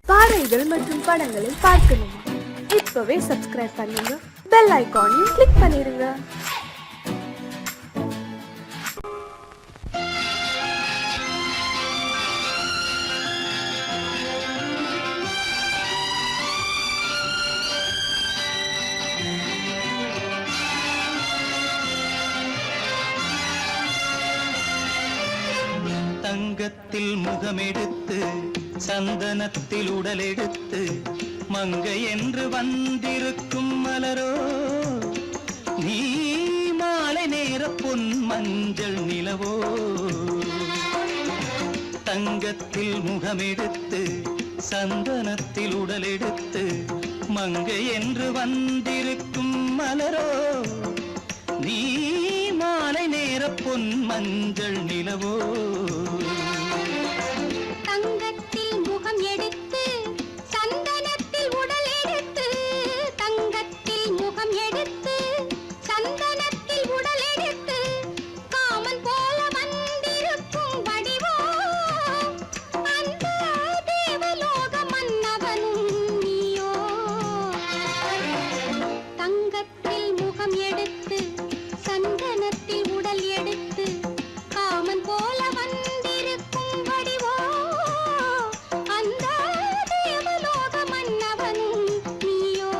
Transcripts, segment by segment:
பாடல்கள் மற்றும் படங்களை பார்க்கணுமா? இப்பவே சப்ஸ்கிரைப் பண்ணுங்க, பெல் ஐகானையும் கிளிக் பண்ணிருங்க. தங்கத்தில் முகமெடுத்து சந்தனத்தில் உடலெடுத்து மங்கை என்று வந்திருக்கும் மலரோ, நீ மாலை நேர பொன் மஞ்சள் நிலவோ. தங்கத்தில் முகமெடுத்து சந்தனத்தில் உடலெடுத்து மங்கை என்று வந்திருக்கும் மலரோ, நீ மாலை நேர பொன் மஞ்சள் நிலவோ. தங்கத்தில் முகம் எடுத்து சந்தனத்தில் உடல் எடுத்து, தங்கத்தில் முகம் எடுத்து சந்தனத்தில் உடல் எடுத்து காமன் போல வந்திருக்கும் வடிவோ, அந்த தேவலோக மன்னவனும் நீயோ. தங்கத்தில் முகம் எடுத்து சந்தனத்தில் உடல் எடுத்து காமன் போல வந்திருக்கும் வடிவோ, அந்த தேவலோக மன்னவனும் நீயோ.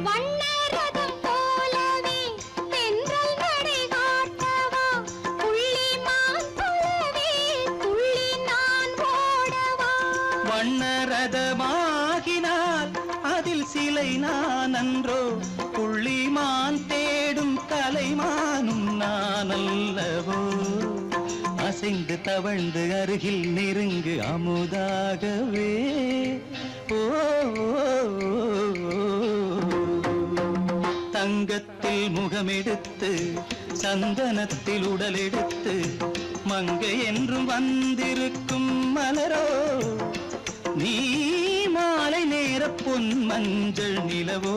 வண்ணரதம் போலவே தென்றல் நடை காட்டவா, புள்ளிமான் போலவே துள்ளி நான் ஓடவா. வண்ணரதமாகினால் அதில் சிலை நான் அன்றோ, புள்ளிமான் தேடும் கலைமானும் நான் அல்லவோ. அசைந்து தவழ்ந்து அருகில் நெருங்கு அமுதாகவே. ஓ, தங்கத்தில் முகமெடுத்து சந்தனத்தில் உடலெடுத்து மங்கை என்றும் வந்திருக்கும் மலரோ, நீ மாலை நேர பொன் மஞ்சள் நிலவோ.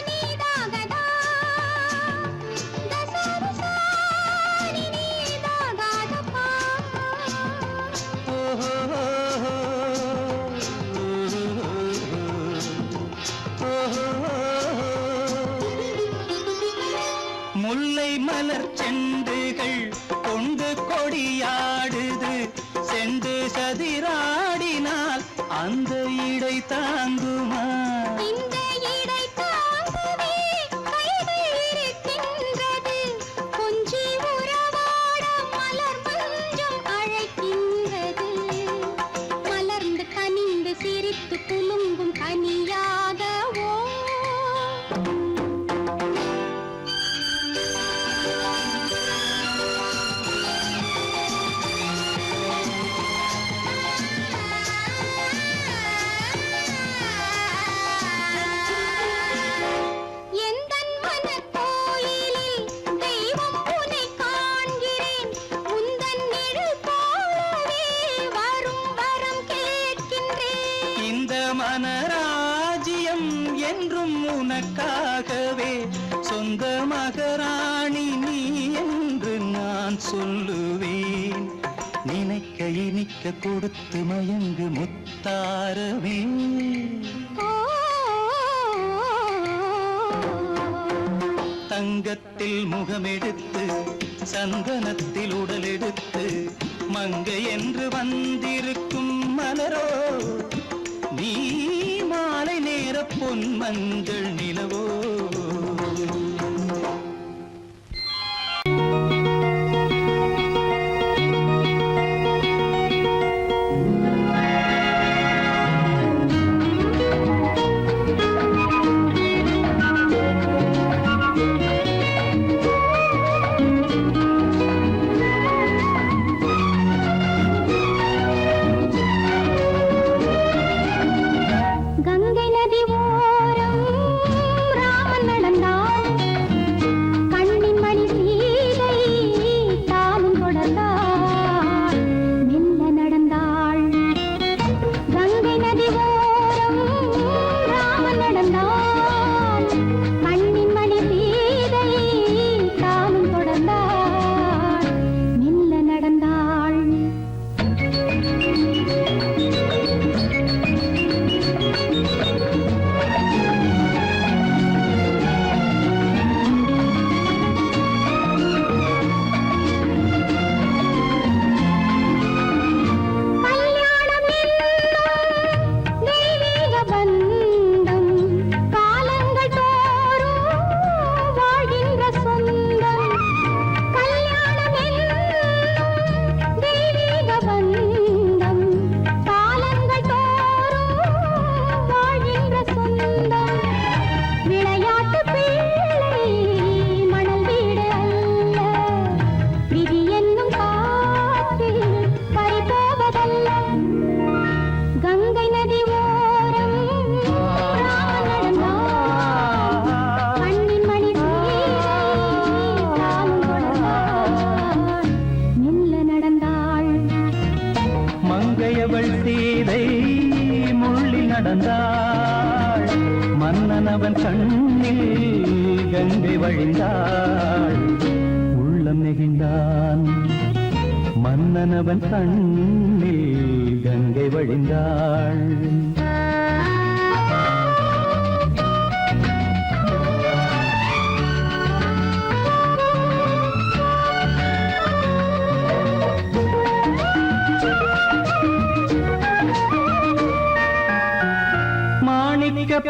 நீதாகதா தசரசா நீதாகதப்பா. முல்லை மலர் செண்டுகள் கொண்டு கொடியாடுது, செண்டு சதிராடினால் அந்த இடை தாங்குமா? இந்த இடை தாங்கவே கைகள் இருக்கின்றது, கொஞ்சி உறவாட மலர் மஞ்சம் அழைக்கின்றது. மலர்ந்து கனிந்து சிரித்து குலுங்கும் கனியாகவோ. எந்தன் மனக்கோயிலில் தெய்வம் உன்னை காண்கிறேன், உந்தன் நிழல் போலவே வரும் வரம் கேட்கின்றேன். இந்த மனராஜ்யம் என்றும் உனக்காகவே, சொந்த மகராணி நீ என்று நான் சொல்லுவேன். நினைக்க இனிக்க கொடுத்து மயங்கு முத்தாரவே. ஓ, தங்கத்தில் முகமெடுத்து சந்தனத்தில் உடலெடுத்து மங்கை என்று வந்திருக்கும் மலரோ, நீ மாலை நேர பொன் மஞ்சள் நிலவோ. மங்கையவள் சீதை முள்ளில் நடந்தாள், மன்னனவன் கண்ணில் கங்கை வழிந்தாள். உள்ளம் நெகிழ்ந்தான், மன்னனவன் கண்ணில் கங்கை வழிந்தாள்.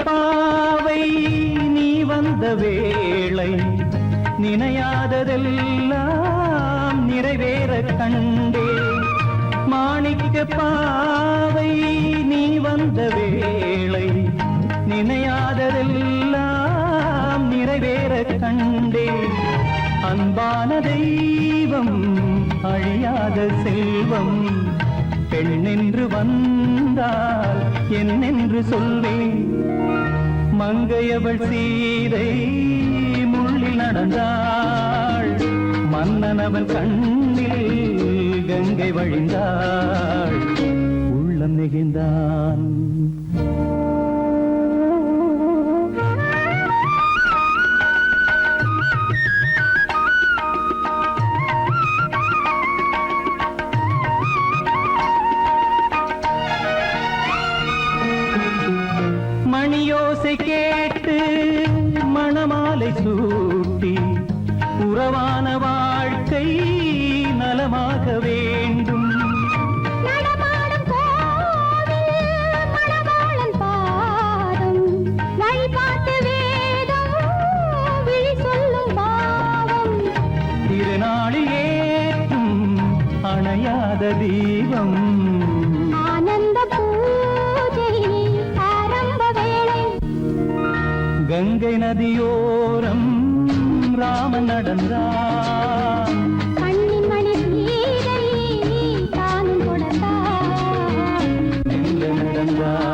பாவை நீ வந்த வேளை நினையாததெல்லாம் நிறைவேற கண்டே. மாணிக்க பாவை நீ வந்த வேளை நினையாததெல்லாம் நிறைவேற கண்டே. அன்பான தெய்வம் அழியாத செல்வம் பெண்ணென்று வந்தால் என்னென்று சொல்வேன். மங்கையவள் சீதை முள்ளில் நடந்தாள், மன்னனவன் கண்ணில் கங்கை வழிந்தாள். உள்ளம் நெகிழ்ந்தான். மணியோசை கேட்டு மணமாலை சூட்டி உறவான வாழ்க்கை நலமாக வேண்டும். நடமாடும் கோவில் மணவாளன் பாதம், வழிபாட்டு வேதம் விழி சொல்லும் பாவம். திருநாளில் ஏற்றும் அணையாத தீபம், ஆனந்த பூஜை ஆரம்ப வேளை. கங்கை நதியோரம் ராமன் நடந்தார், கண்ணின் மணி சீதை தானும் கொடுத்தார். மெல்ல நடந்தார்.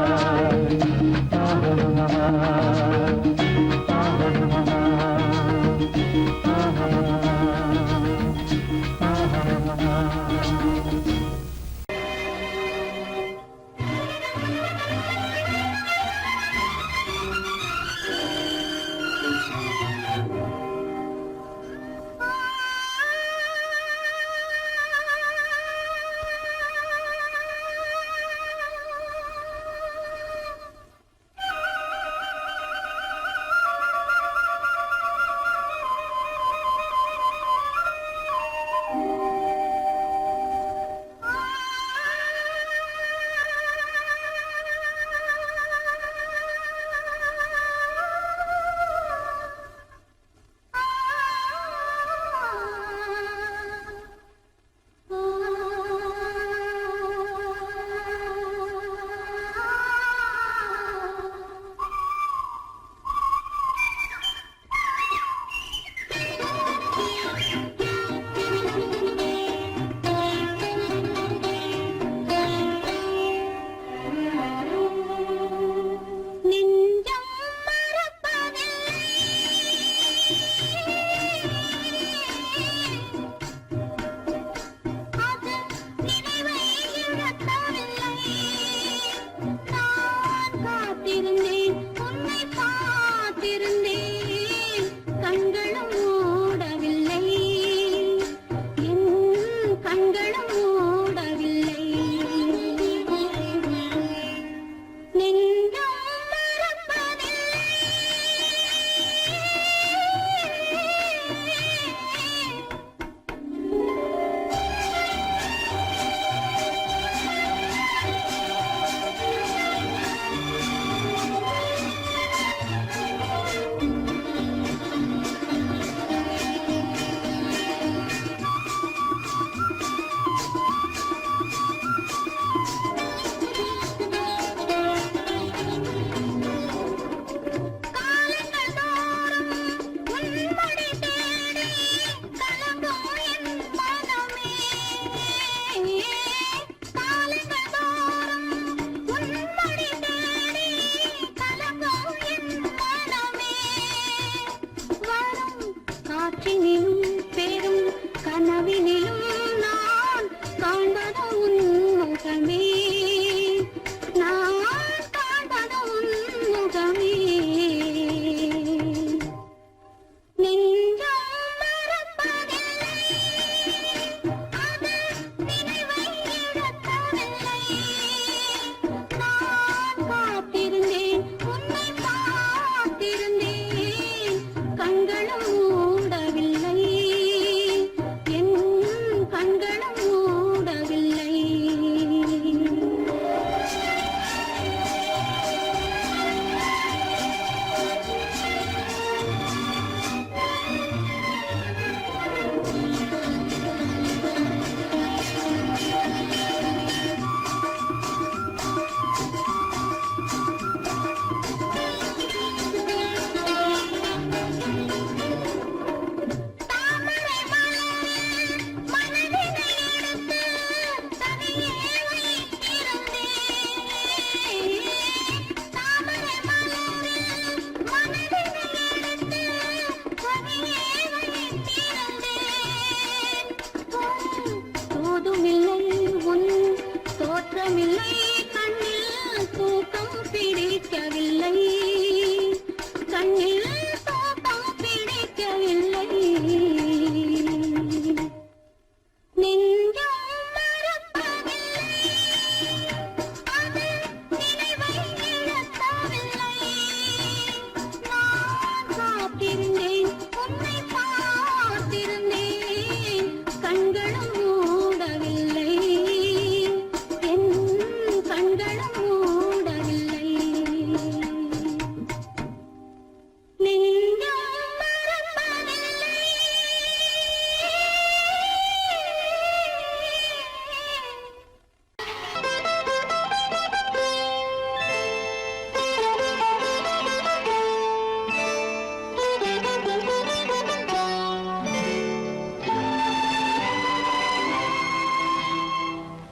கனவினிலும் நான் காண்பது உன் முகமே.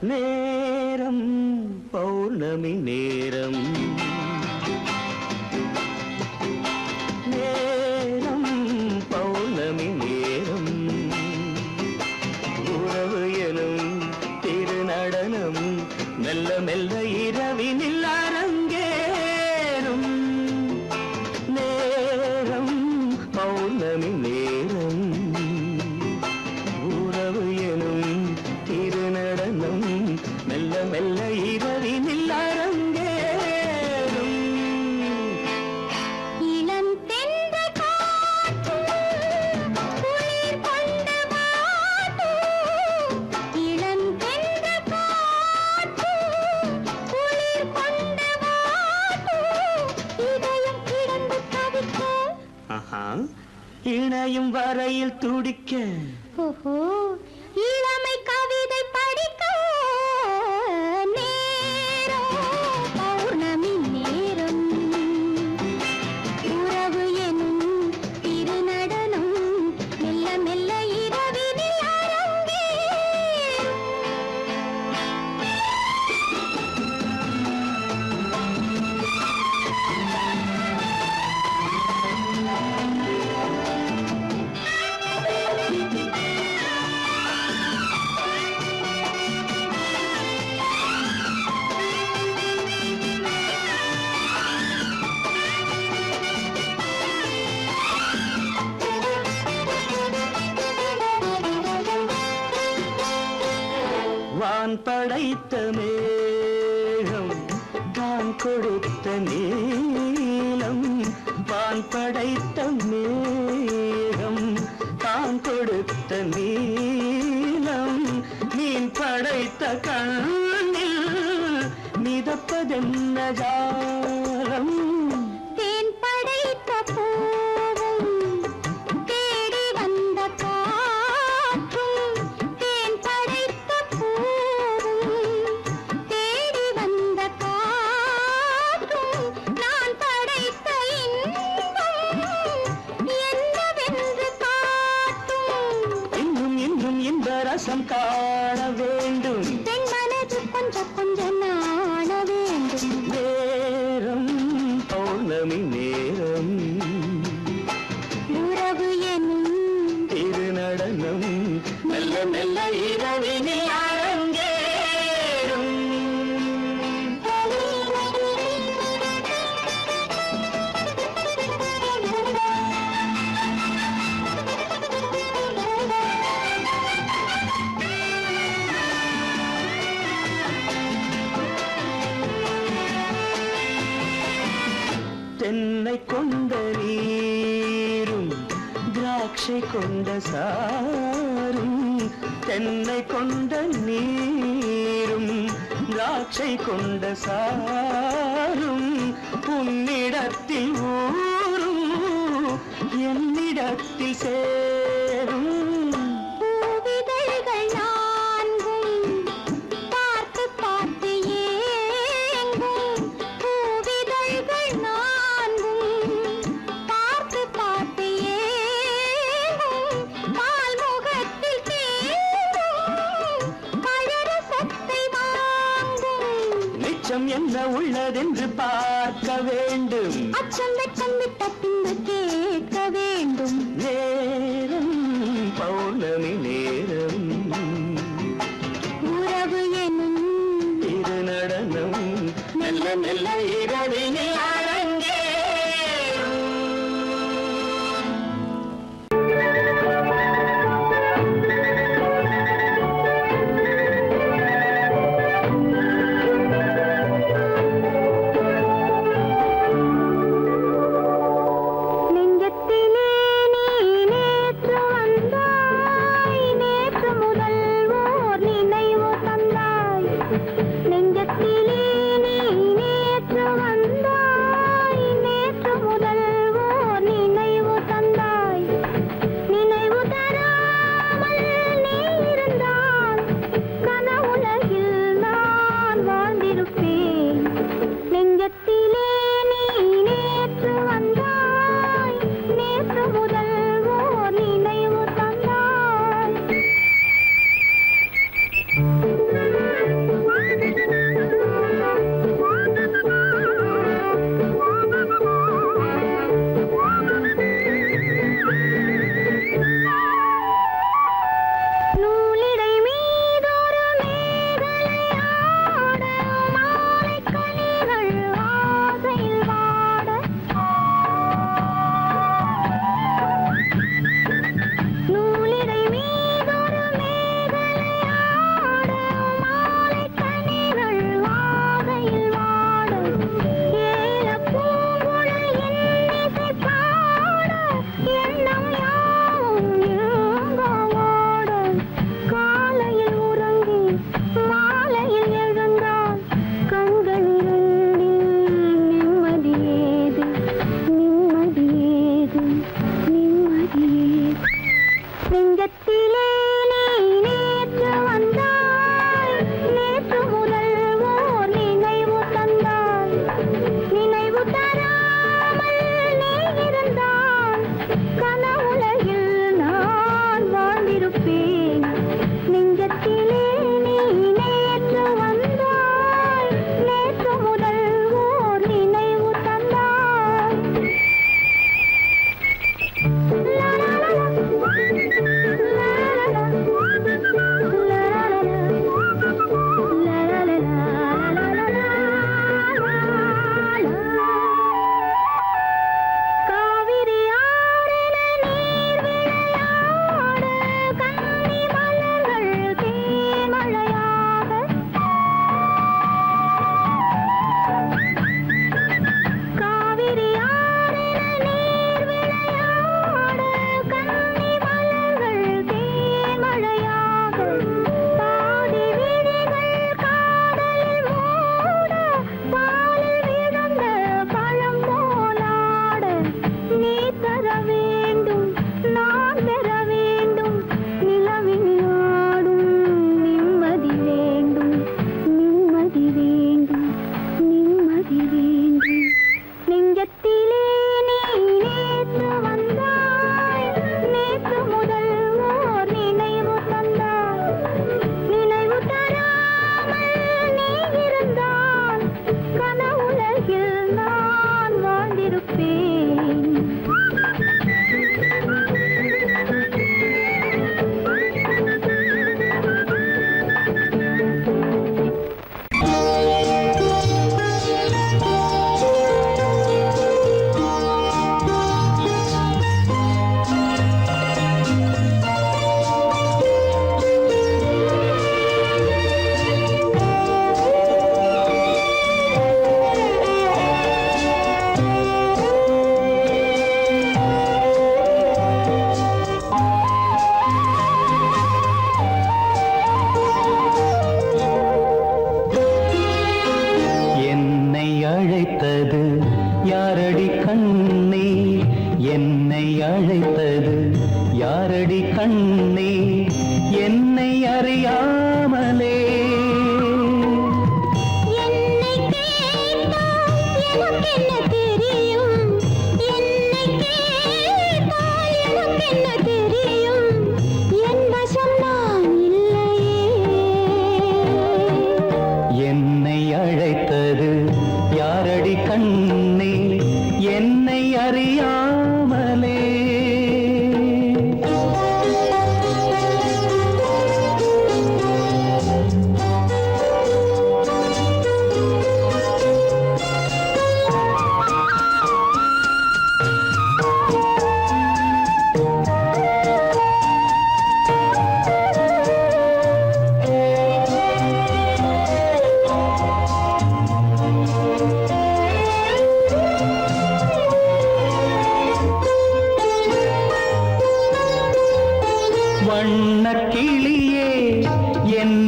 நேரம் பௌர்ணமி நேரம் நேரம் பௌர்ணமி நேரம் உறவு எனும் திருநடனம் மெல்ல மெல்ல இரவினில் அரங்கேறும் நேரம் பௌர்ணமி நேரம் உறவு எனும் திருநடனம் மெல்ல மெல்ல இரவினில் அரங்கேறும் இளம் தென்றல் காற்று குளிர் கொண்டு வாட்டும். இளம் தென்றல் காற்று குளிர் கொண்டு வாட்டும். இதயம் கிடந்து தவிக்க. ஆஹா இணையும் வரையில் துடிக்க ஓஹோ, இளமை கவிதை படிக்க. நேரம் பௌர்ணமி நேரம் உறவு எனும் திருநடனம் மெல்ல மெல்ல இரவினில் அரங்கேறும். வான் படைத்த மேகம் தான் கொடுத்த நீலம் வான் படைத்த மேகம் தான் கொடுத்த நீலம் மீன் படைத்த கண்ணில் மிதப்பதென்ன ஜாலம் தேன் படைத்த பூவும் தேடி வந்த காற்றும். தேன் படைத்த பூவும் தேடி வந்த காற்றும். நான் படைத்த இன்பம் என்னவென்று காட்டும். இன்னும் இன்னும் இந்த ரசம் காண வேண்டும் பெண் மனது கொஞ்சம் கொஞ்சம் நாண வேண்டும். நேரம் பௌர்ணமி நேரம் உறவு எனும் திருநடனம் மெல்ல மெல்ல இரவினில் அரங்கேறும் தென்னை கொண்ட நீரும் திராட்சை கொண்ட சாரும் தென்னை கொண்ட நீரும் திராட்சை கொண்ட சாரும் உன்னிடத்தில் ஊரும் என்னிடத்தில் சேரும் பூவிதழ்கள் நான்கும் பார்த்து பார்த்து ஏங்கும். பூவிதழ்கள் நான்கும் பார்த்து பார்த்து ஏங்கும். பால்முகத்தில் தேங்கும் பழரசத்தை வாங்கும். மிச்சம் என்ன உள்ளதென்று பார்க்க வேண்டும் அச்சம் வெச்சம் விட்ட பின்பு கேட்க வேண்டும். நேரம் பௌர்ணமி நேரம் உறவு எனும் திருநடனம் மெல்ல மெல்ல இரவினில் அரங்கேறும் நெஞ்சத்திலே நீ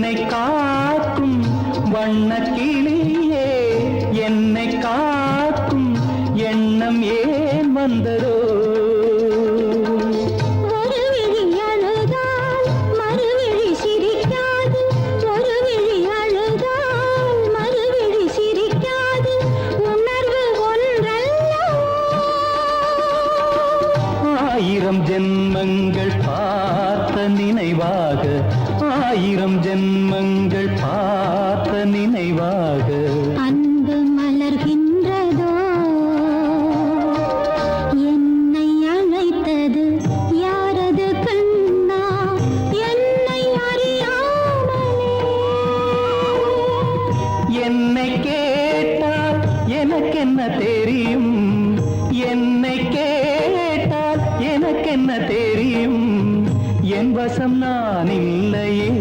என்னை காக்கும் வண்ணக்கிளியே, என்னை காக்கும் எண்ணம் ஏன் வந்ததோ? ஆயிரம் ஜென்மங்கள் பார்த்த நினைவாக, ஆயிரம் ஜென்மங்கள் பார்த்த நினைவாக அன்பு மலர்கின்றதோ, என்னை அழைத்தது யாரது கண்ணா, என்னை அறியாமலே. என்னை கேட்டால் எனக்கென்ன தெரியும், என்னை கேட்டால் எனக்கென்ன தெரியும், என் வசம் நான் இல்லையே.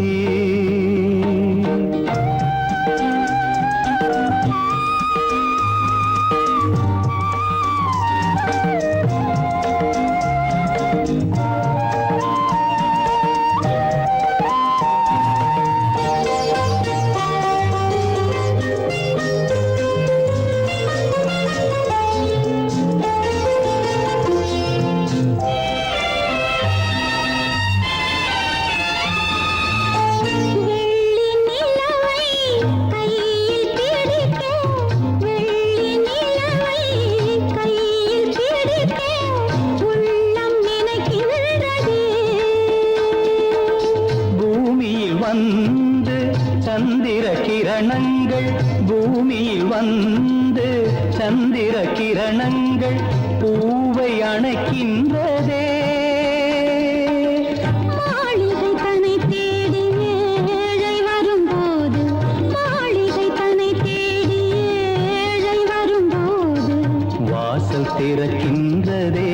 வந்து சந்திர கிரணங்கள், பூமியில் வந்து சந்திர கிரணங்கள் பூவை அணைக்கின்றதே. மாளிகை தன்னை தேடி ஏழை வரும்போது, மாளிகை தன்னை தேடி ஏழை வரும்போது வாசல் திறக்கின்றதே.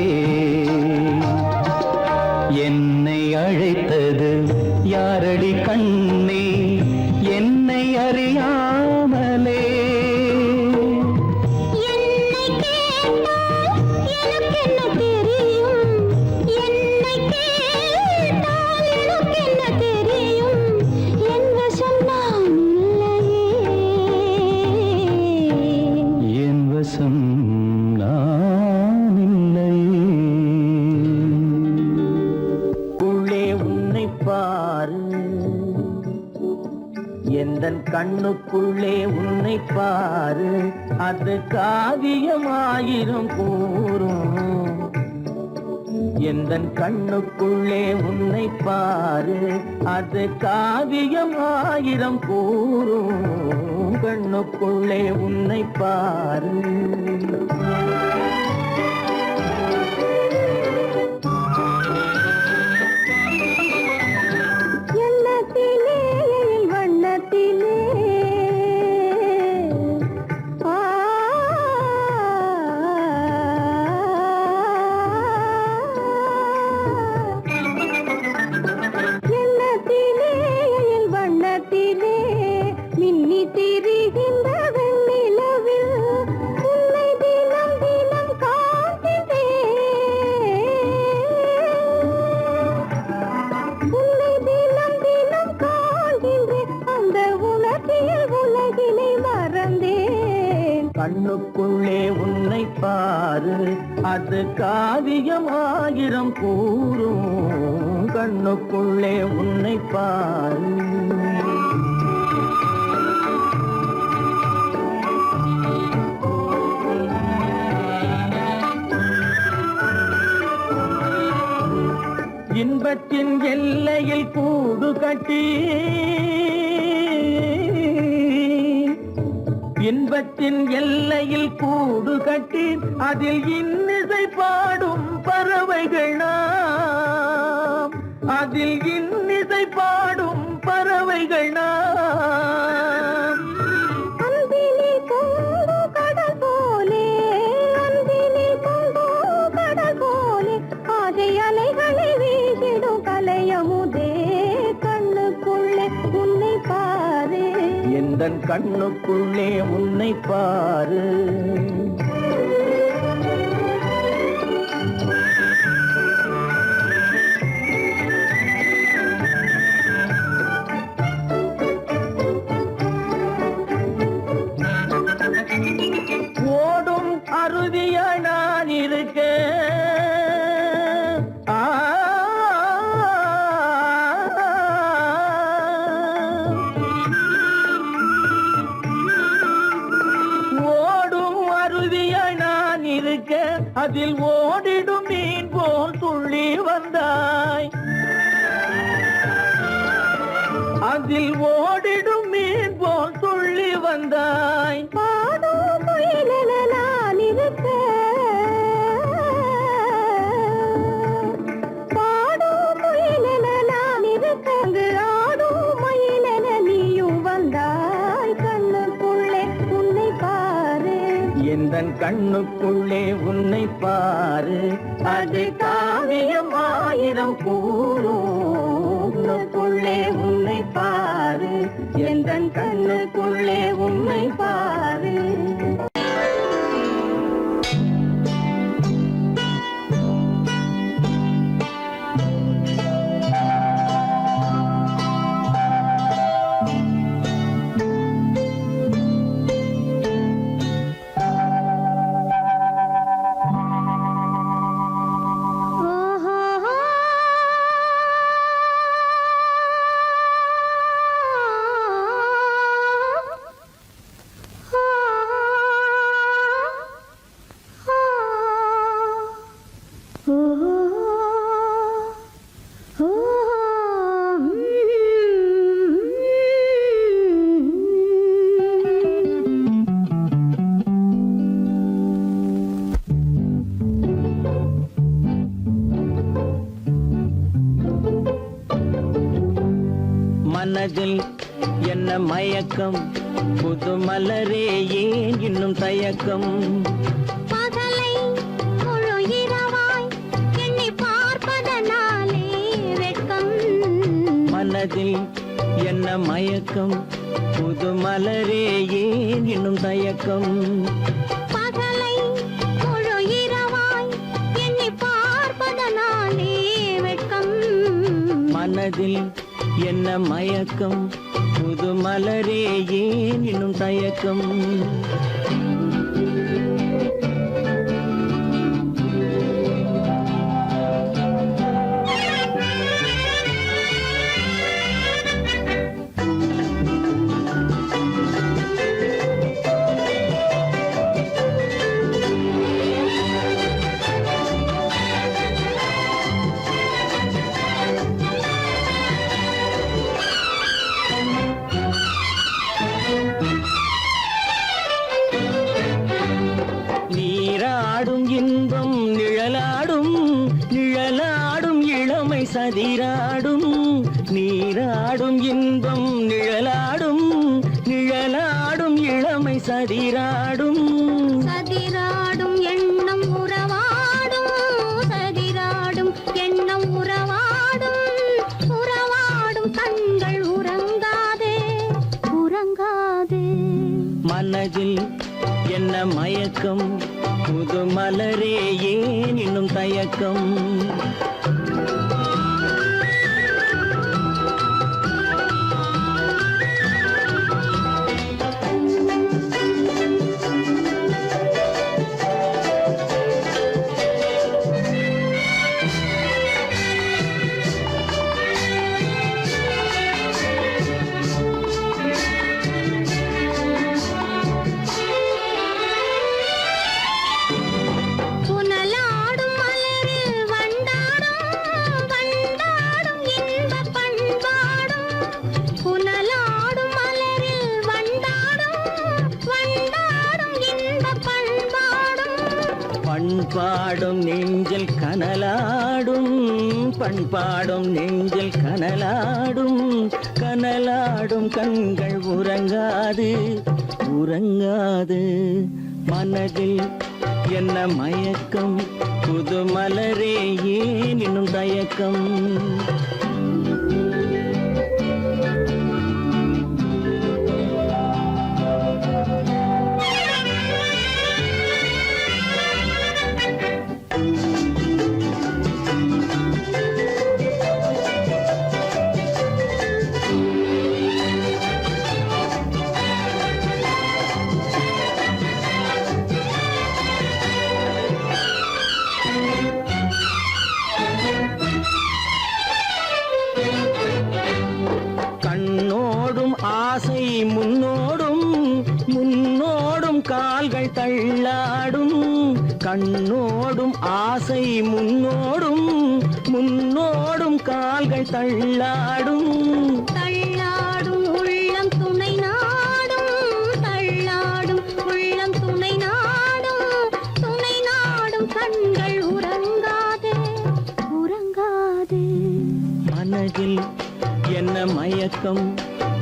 என்னை அழைத்தது யாரடி கண்ணே, என்னை அறியாமலே. என்னை கேட்டால் எனக்கென்ன தெரியும், என்னை கேட்டால் எனக்கென்ன தெரியும், என் வசம் நான் இல்லையே. என் வசம் நான் இல்லையே. உள்ளே உன்னை பாரு, எந்தன் கண்ணுக்குள்ளே உன்னை பாரு, அது காவியமாயிரும் கூறும். எந்தன் கண்ணுக்குள்ளே உன்னை பாரு, அது காவியமாயிரம் கூறும். கண்ணுக்குள்ளே உன்னை பாரு. கண்ணுக்குள்ளே உன்னை பாரு, அது காவியமாயிரம் கூறும். கண்ணுக்குள்ளே உன்னை பாரு. இன்பத்தின் எல்லையில் கூடு கட்டி, இன்பத்தின் எல்லையில் கூடு கட்டி, அதில் இன்னிசை பாடும் பறவைகள் நாம், அதில் இன்னிசை பாடும் பறவைகள் நாம். அன்பிலே பொங்கு கடல் போலே, அன்பிலே பொங்கு கடல் போலே, ஆசை அலைகளை வீசிடும் கலையமுதே. கண்ணுக்குள்ளே உன்னை பாரு, எந்தன் கண்ணுக்குள்ளே உன்னை பாரு. அதில் ஓடிடும் மீன் போல் துள்ளி வந்தாய். அதில் ஓடிடும் மீன் போல் துள்ளி வந்தாய். பாடும் முயலென நான் இருக்க, பாடும் முயலென நான் இருக்க, அங்கு ஆடும் மயிலென நீயும் வந்தாய். கண்ணுக்குள்ளே உன்னை பாரு, எந்தன் கண்ணுக்குள்ளே உன்னை பாரு. அது காவியம் ஆயிரம் கூறுக்குள்ளே உன்னை பாரு. எந்தன் கண்ணுக்குள்ளே உன்னை பாரு. மனதில் என்ன மயக்கம், புது மலரே ஏன் இன்னும் தயக்கம். பகலை முழு இரவாய் எண்ணி பார்ப்பதனாலே வெட்கம். மனதில் என்ன மயக்கம், புது மலரே ஏன் இன்னும் தயக்கம். பகலை முழு இரவாய் எண்ணி பார்ப்பதனாலே வெட்கம். மனதில் என்ன மயக்கம், புது மலரே ஏன் இன்னும் தயக்கம். நீராடும் இன்பம் நிழலாடும், நிழலாடும் இளமை சதிராடும். நீராடும் இன்பம் நிழலாடும், நிழலாடும் இளமை சதிராடும். சதிராடும் எண்ணம் உறவாடும், சதிராடும் எண்ணம் உறவாடும். உறவாடும் கண்கள் உறங்காதே, உறங்காதே. மனதில் என்ன மயக்கம், புது மலரே ஏன் இன்னும் தயக்கம். புனலாடும் மலரில் வண்டாடும், வண்டாடும் இன்பப் பண்பாடும். புனலாடும் மலரில் வண்டாடும், வண்டாடும் இன்பப் பண்பாடும். பண்பாடும் நெஞ்சில் கனலாடும், பண்பாடும் நெஞ்சில் கனலாடும். கனலாடும் கண்கள் உறங்காது, உறங்காது. மனதில் என்ன மயக்கம், புது மலரே ஏன் இன்னும் தயக்கம். ஆசை முன்னோடும் முன்னோடும் கால்கள் தள்ளாடும் கண்ணோடும் ஆசை முன்னோடும் முன்னோடும் கால்கள் தள்ளாடும் தள்ளாடும் உள்ளம் துணை நாடும் தள்ளாடும் உள்ளம் துணை நாடும் கண்கள் உறங்காதே உறங்காதே மனதில் என்ன மயக்கம்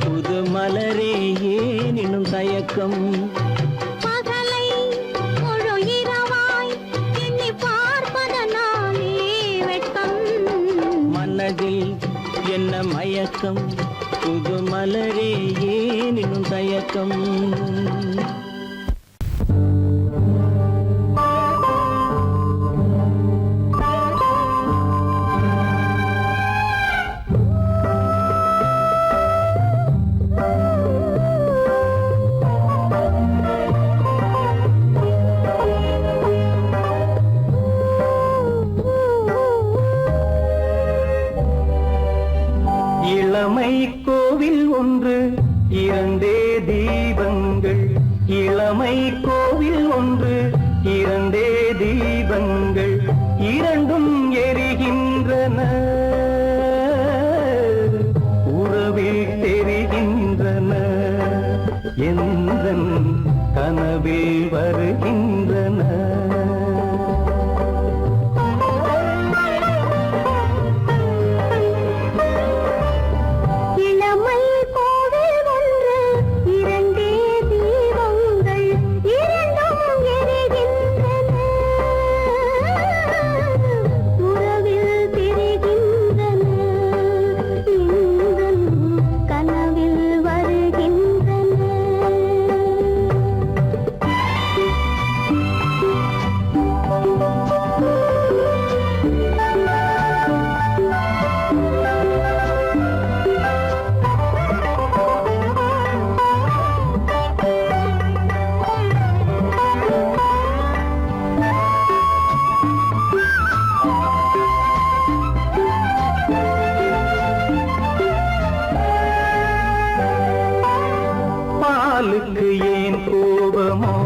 புது மலரே ஏனினும் தயக்கம் பகலை முழு இரவாய் எண்ணி பார்ப்பதனாலே வெட்கம் மனதில் என்ன மயக்கம் புது மலரே ஏனினும் தயக்கம் இளமை கோவில் ஒன்று இரண்டே தீபங்கள் இளமை கோவில் ஒன்று இரண்டே தீபங்கள் இரண்டும் எரிகின்றன உறவில் தெரிகின்றன எந்தன் கனவில் வருகின்றன இளமை கோவில் ஒன்று இரண்டே தீபங்கள் இரண்டும் எரிகின்றன உறவில் தெரிகின்றன எந்தன் கனவில் வருகின்றன பாலுக்கு ஏன் கோபமோ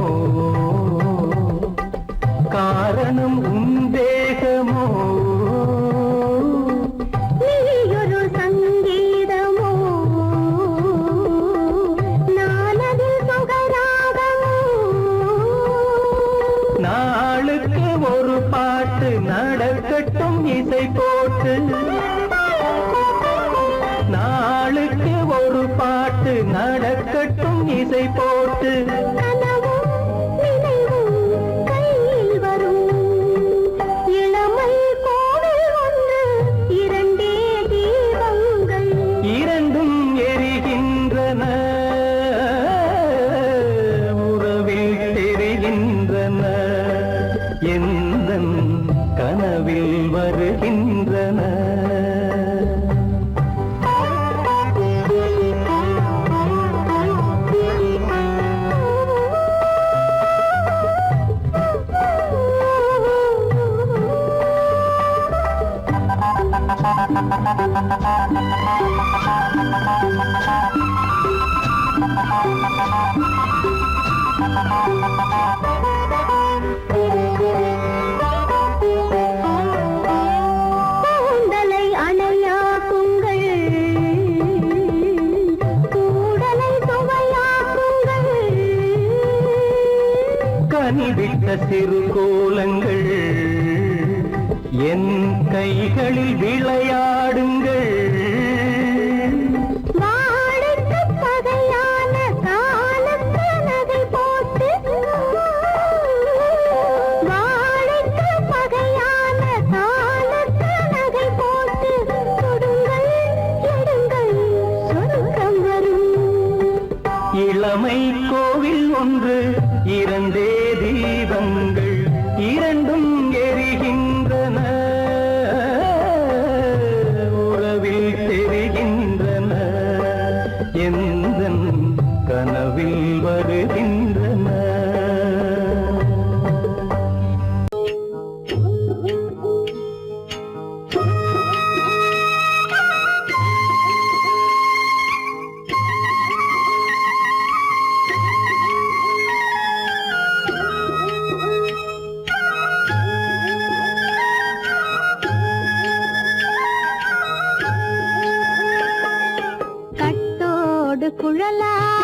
காரணம் உன் தேகமோ நீயொரு சங்கீதமோ நானதில் சுகராகமோ நாளுக்கு ஒரு பாட்டு நடக்கட்டும் இசை போட்டு நாளுக்கு ஒரு பாட்டு நடக்கட்டும் இசை போட்டு கனவும் நினைவும் கையில் வரும் இளமை கோவில் ஒன்று இரண்டே தீபங்கள் இரண்டும் எரிகின்றன உறவில் தெரிகின்றன எந்தன் கனவில் வருகின்றன கூந்தலை அணையாக்குங்கள் கூடலை சுவையாக்குங்கள் கனிவிட்ட சிறு கோலங்கள் என் கைகளில் விளையாடுங்கள் வாழைக்கு பகையான காலத்து நகை போட்டு வாழைக்கு பகையான காலத்து நகை போட்டு கொடுங்கள் எடுங்கள் சொர்க்கம் வரும் இளமை கோவில் ஒன்று இரண்டே தீபங்கள் இரண்டும் எரிகின்றன உறவில் தெரிகின்றன எந்தன் கனவில் வருகின்றன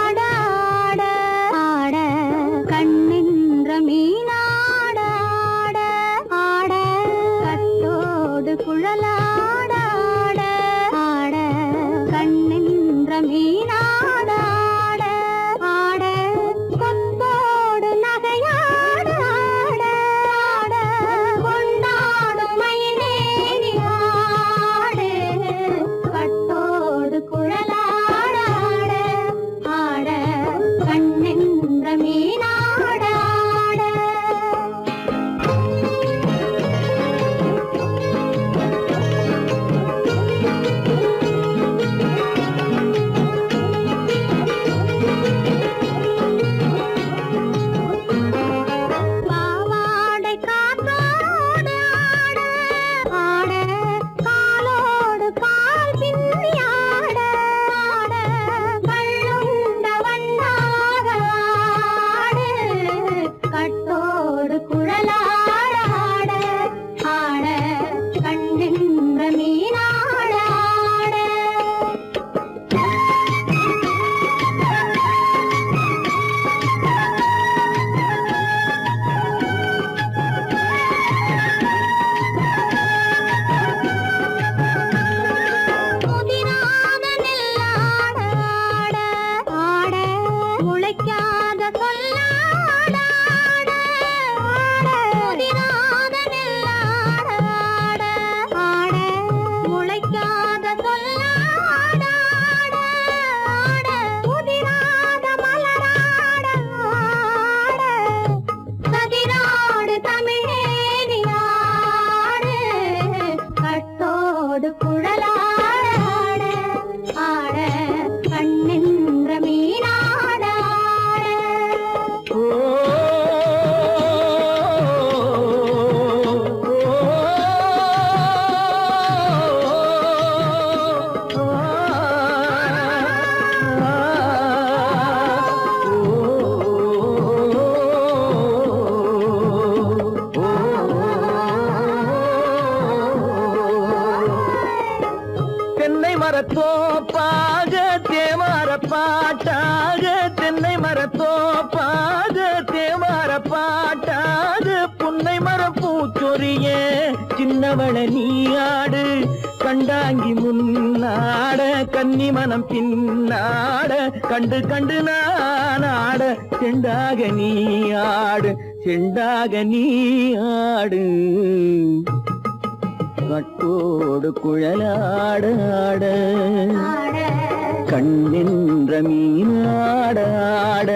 ஆட ஆட ஆட கண்ணின்ற மீனாட ஆட ஆட கட்டோடு குழலாட ஆட ஆட கண்ணின்ற மீனாட ஆட ஆட கொம்போடு நகையாட ஆட ஆட கொண்டாடும் மயிலேறி ஆடு கட்டோடு குழலாட ஆட ஆட கண்ணென்ற மீனாட ஆட பாவாடை காத்தோடு ஆட ஆட காலோடு கால் பின்னி ஆட ஆட கள்ளுண்ட வண்ணாக ஆடு கட்டோடு குழலாட ஆட ஆட கண்ணின்ற மீனாட ஆட முதிராத நெல்லாட ஆட ஆட முளைக்காத சொல்லாட ஆட ஆட முதிராத நெல்லாட ஆட ஆட முளைக்காத சொல்லாட ஆட ஆட முதிராத மலராட ஆட கதிராடு தமிழேறி ஆடு கட்டோடு குழலாட ஆட ஆட கண்ணின்ற மீனாட ஆட தென்னை மரத்தோப்பாக தேமார பாட்டாக தென்னை மரத்தோப்பாக தேமார பாட்டாக புன்னை மரம் பூச்சொரிய சின்னவள நீயாடு கண்டாங்கி முன்னாட கன்னி மனம் பின்னாட கண்டு கண்டு நானாட செண்டாக நீயாடு செண்டாக நீயாடு கட்டோடு குழலாட ஆட ஆட கண்ணின்ற மீனாட ஆட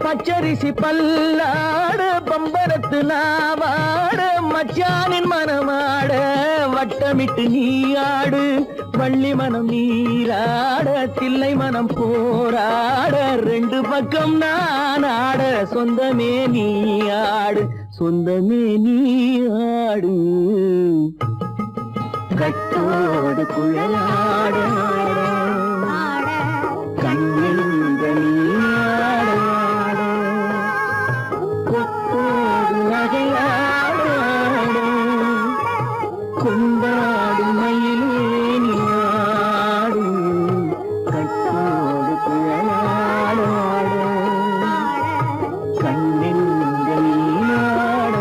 பச்சரிசி பல்லாட பம்பரத்து நாவாட மச்சானின் மனமாட வட்டமிட்டு நீயாடு வள்ளி மனம் நீராட தில்லை மனம் போராட ரெண்டு பக்கம் நான் ஆட சொந்தமே நீயாடு சொந்தமே நீயாடு கட்டோடு குழலாட ஆட கண்ணின்ற நீயாட கொத்தோடு நகையாட கொண்டாடு மயிலே நீயாடு கட்டோடு குழலாட கண்ணின்ற நீயாட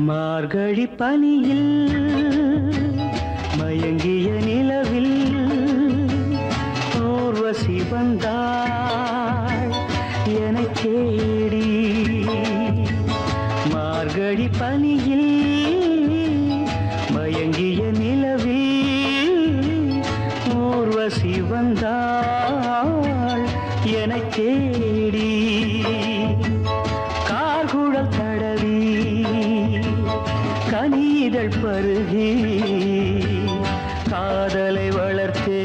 மார்கழி பனியில் மயங்கிய நிலவில் ஊர்வசி வந்தாள் எனச் தேடி. மார்கழி பனியில் மயங்கிய நிலவில் ஊர்வசி வந்தாள் எனச் தேடி. தேடி கார்குழல் தடவி கனிதழ் பருகி காதலை வளர்த்தே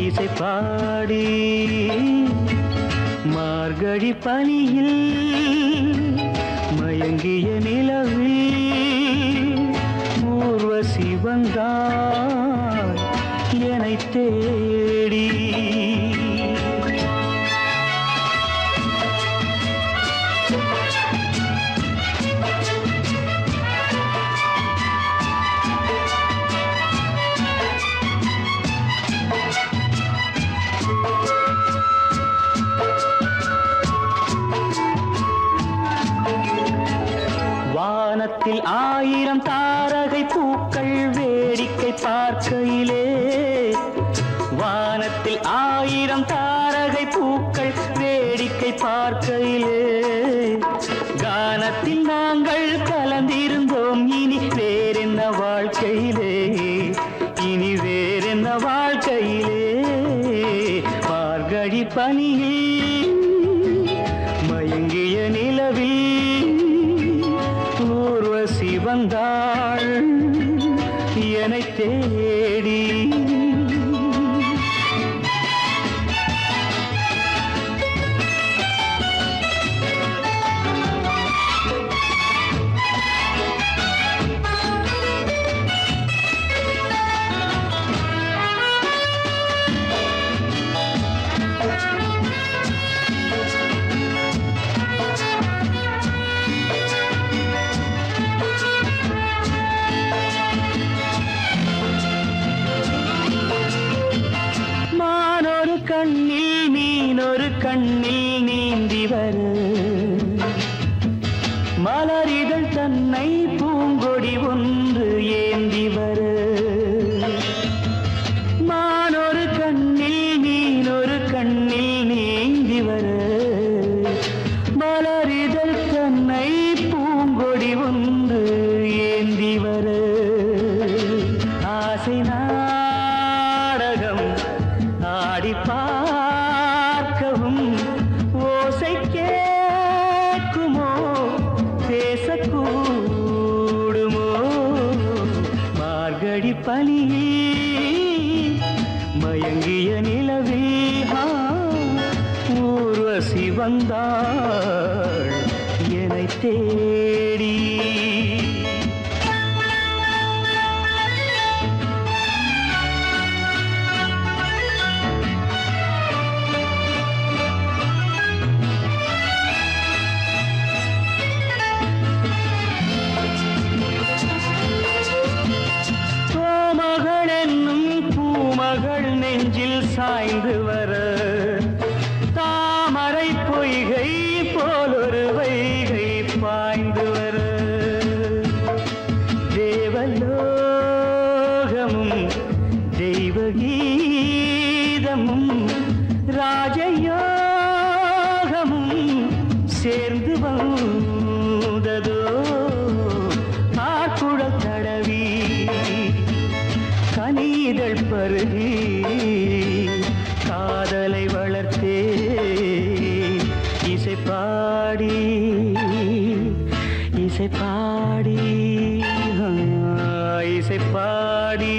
இசை பாடி மார்கழி பனியில் மயங்கிய நிலவில் ஊர்வசி வந்தாள் என்னை தேடி. வானத்தில் 1000 தாரகை பூக்கள் வேடிக்கை பார்க்கையிலே, வானத்தில் 1000 தாரகை பூக்கள் வேடிக்கை பார்க்கையிலே, கானத்தில் நாங்கள் கலந்திருந்தோம். இனி வேறென்ன வாழ்க்கையிலே, இனி வேறென்ன வாழ்க்கையிலே. மார்கழி பனியில் மயங்கிய நிலவில் ஊர்வசி வந்தாள் என்னை தேடி. கண்ணில் மீனொரு கண்ணில் நீந்தி வர, மலரிதழ் தன்னை பூங்கொடி ஒன்று ஏந்தி வர. மானொரு கண்ணில் மீனொரு கண்ணில் நீந்தி வர, மலரிதழ் தன்னை பூங்கொடி ஒன்று ஏந்தி வர. ஆசை நாடகம் ஆடி பார்க்கவும் ஓசை கேட்குமோ, பேசக்கூடுமோ. மார்கழி பனியில் மயங்கிய நிலவில் ஊர்வசி வந்தாள் என்னை தேடி. நெஞ்சில் சாய்ந்து வர, தாமரை பொய்கை போலொரு வைகை பாய்ந்து வர. தேவலோகமும் தெய்வகீதமும் ராஜயோகமும் சேர்ந்து வந்ததோ. கார்குழல் தடவி கனிதழ் பருகி காதலை வளர்த்தே இசை பாடி, இசை பாடி, இசை பாடி.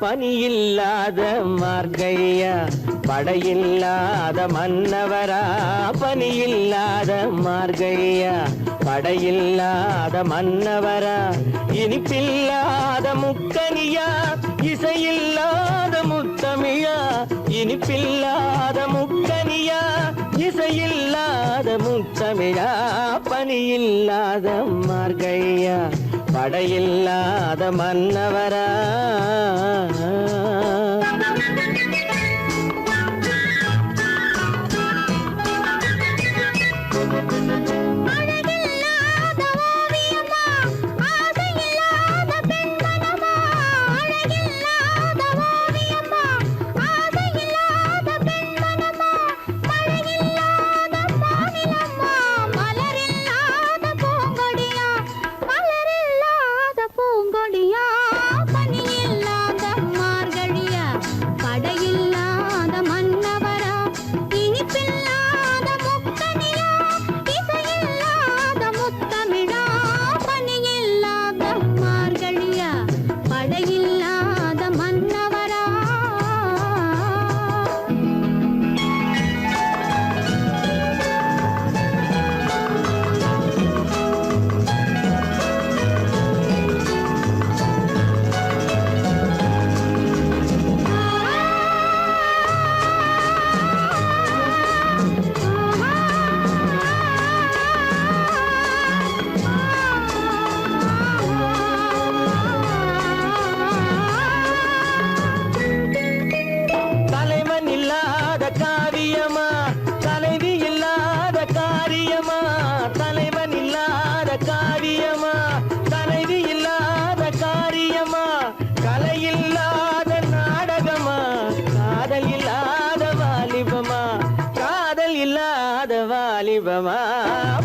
பனியில்லாத மார்கையா படையில்லாத மன்னவரா பனியில்லாத மார்கையா படையில்லாத மன்னவரா இனிப்பில்லாத முக்கனியா இசையில்லாத முத்தமிழா இனிப்பில்லாத முக்கனியா இசையில்லாத முத்தமிழா பனியில்லாத மார்கையா படையில்லாத மன்னவரா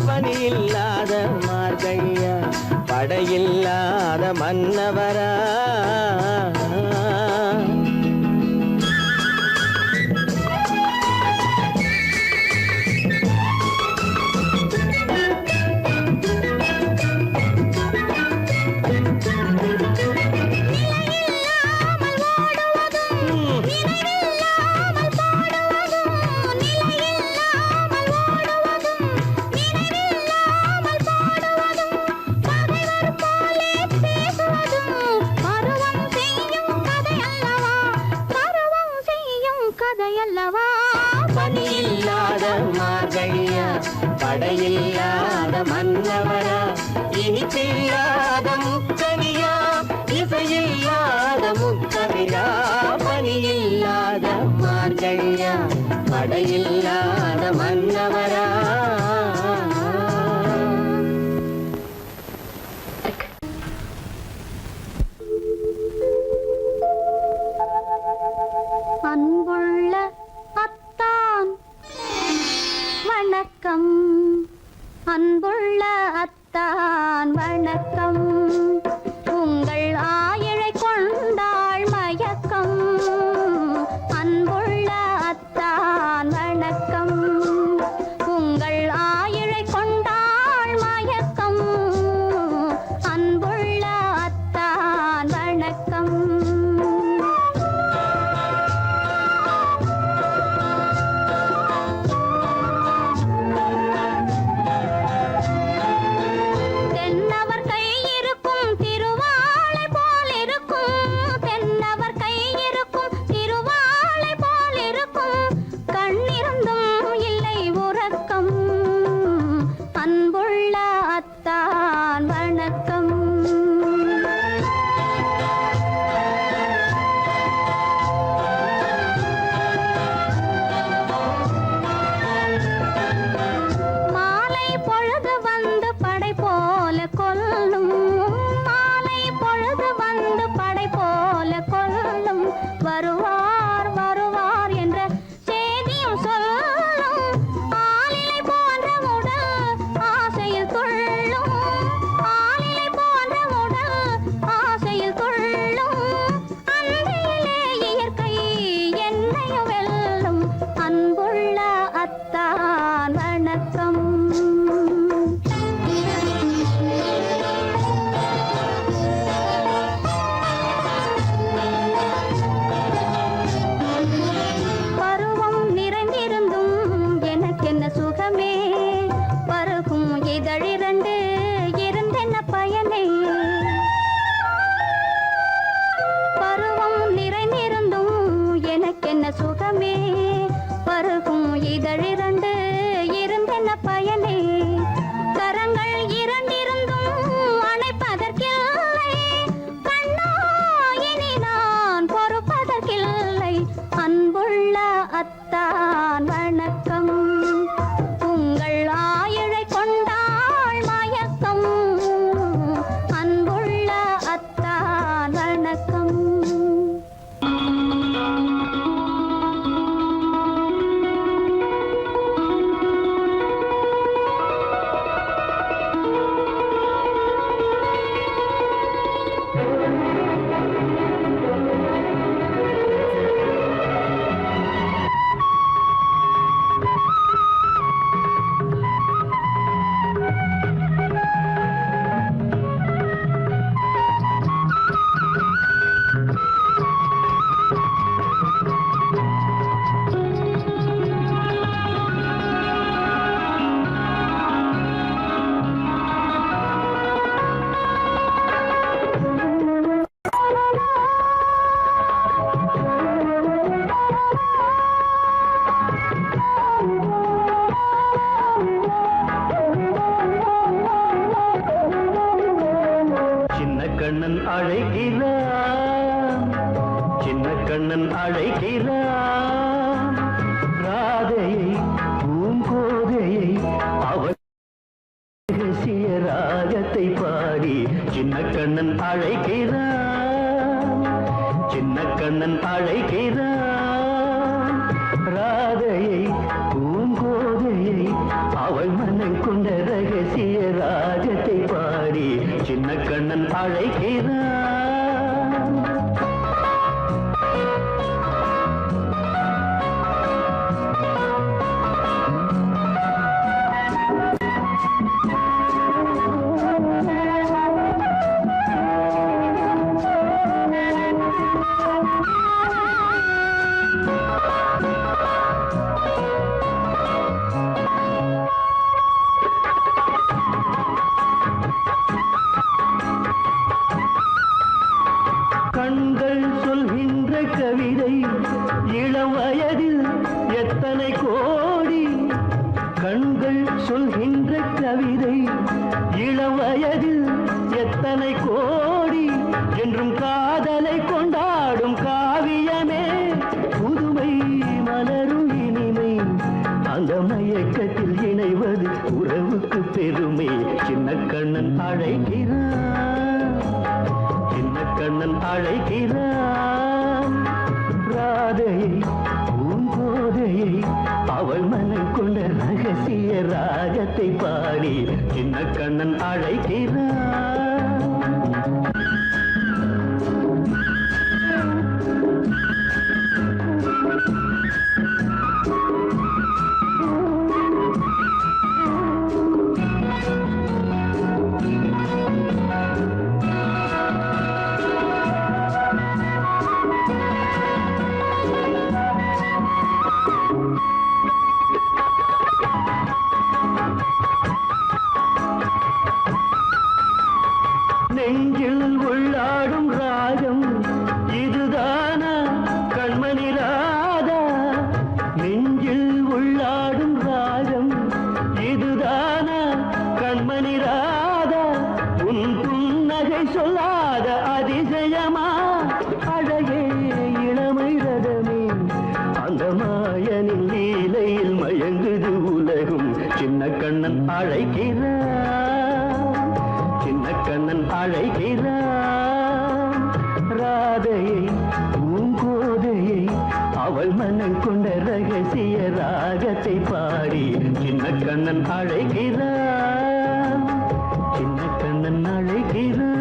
பனியில்லாத மார்கையா படையில்லாத மன்னவரா பனியில்லாத மார்கையா படையில்லாத மன்னவரா இனிப்பில்லாத முக்கனியா இசையில்லாத முத்தமிழா பனியில்லாத மார்கையா படையில்லாத மன்னவரா அன்புள்ள அத்தான் வணக்கம் அன்புள்ள அத்தான் வணக்கம் உங்கள் ஆயிழை கொண்டாள் மயக்கம் அன்புள்ள அத்தான் வணக்கம் உங்கள் பருகும் இதழிரண்டு இருந்தென்ன பயனே கரங்கள் இரண்டிருந்தும் அணைப்பதற்கில்லை கண்ணா இனி நான் பொறுப்பதற்கில்லை அன்புள்ள அத்தான் வணக்கம் உங்கள் ஆயுளை கொண்டாள் மயக்கம் அன்புள்ள அத்தான் வணக்கம் கண்ணன் அழைக்கிறான் சின்ன கண்ணன் அழைக்கிறான் ராதையை பூங்கோதையை அவன் ரகசிய ராகத்தை பாடி சின்ன கண்ணன் அழைக்கிறான் சின்ன கண்ணன் அழைக்கிறான் ராதையை பூங்கோதையை அவள் மனம் கொண்ட ரகசிய ராகத்தை பாடி சின்ன கண்ணன் அழைக்கிறான் கண்கள் சொல்கின்ற கவிதை இளம் வயதில் எத்தனை கோடி கண்கள் சொல்கின்ற கவிதை இளம் வயதில் எத்தனை கோடி என்றும் காதலை கொண்டாடும் காவியமே புதுமை மலரும் இனிமை அந்த மயக்கத்தில் இணைவது உறவுக்கு பெருமை சின்ன கண்ணன் அழைக்கிறான் சின்ன கண்ணன் அழைக்கிறான் ராதையை பூங்கோதையை அவள் மனம் கொண்ட ரகசிய ராகத்தை பாடி சின்ன கண்ணன் அழைக்கிறான் நெஞ்சில் உள்ளாடும் ராகம் இதுதானா கண்மணி ராதா நெஞ்சில் உள்ளாடும் ராகம் இதுதானா கண்மணி ராதா உன் புன்னகை சொல்லாத அதிசயமா அழகே இளமை ரதமே அந்த மாயனின் லீலையில் மயங்குது உலகும் சின்ன கண்ணன் அழைக்கிறான் சின்ன கண்ணன் அழைக்கிறான் ராதையை பூங்கோதையை அவள் மனம் கொண்ட ரகசிய ராகத்தை பாடி சின்ன கண்ணன் அழைக்கிறான் சின்ன கண்ணன் அழைக்கிறான்